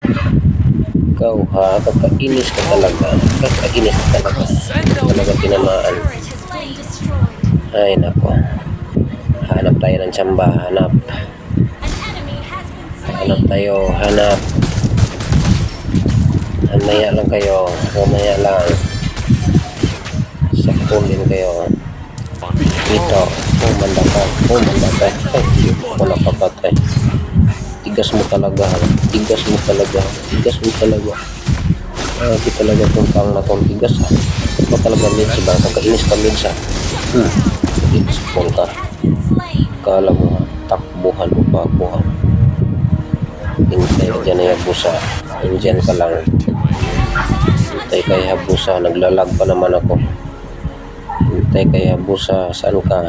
Ikaw ha, kakainis ka talaga. Kakainis ka talaga. Talaga tinamaan. Ay nako. Hanap tayo ng tsamba. Hanap. Hanap tayo. Hanap. Mamaya lang kayo. Mamaya lang. Sakulin kayo. Ito. Umanda ka. Umanda ka. Ay, ako nakapatay. Tigas mo talaga. Tigas mo talaga. Tigas mo talaga. Di talaga itong pang na itong tigas ha. Ito talaga Mids ba? Kakainis ka Mids ha. Mids pong ka. Kala mo ha. Takbuhan mo pa ako ha. Hintay ka dyan ay habusa. Hintyan ka lang. Hintay kay habusa. Naglalag pa naman ako. Hintay kay habusa. Saan ka?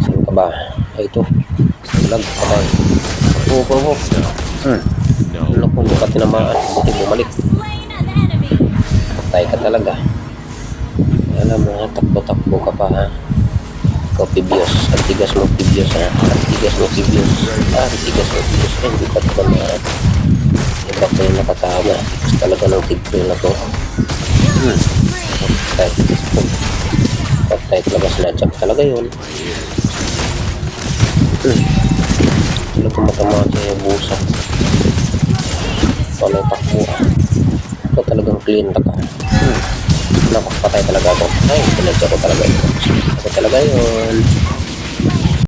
Saan ka ba? Ay ito. Naglag ka ba? Oo. Ano kung di ka tinamaan? Buti bumalik. Patay ka talaga. Alam mo ha. Takbo-takbo ka pa ha. Ikaw Pibios. Ang tigas mo Pibios ha. Ang tigas mo Pibios. Ang tigas mo Pibios. Ay hindi ka tinamaan. Iba ko yung nakatama. Tigas talaga ng tigpil na to. Patay. Patay talaga sinadyak talaga yun. Talaga matamaan siya yung busa. Palay takbo ah. Ito talagang clean ka. Nakapatay talaga ako. Ay, sinadyak ko talaga yun. Ako talaga yun.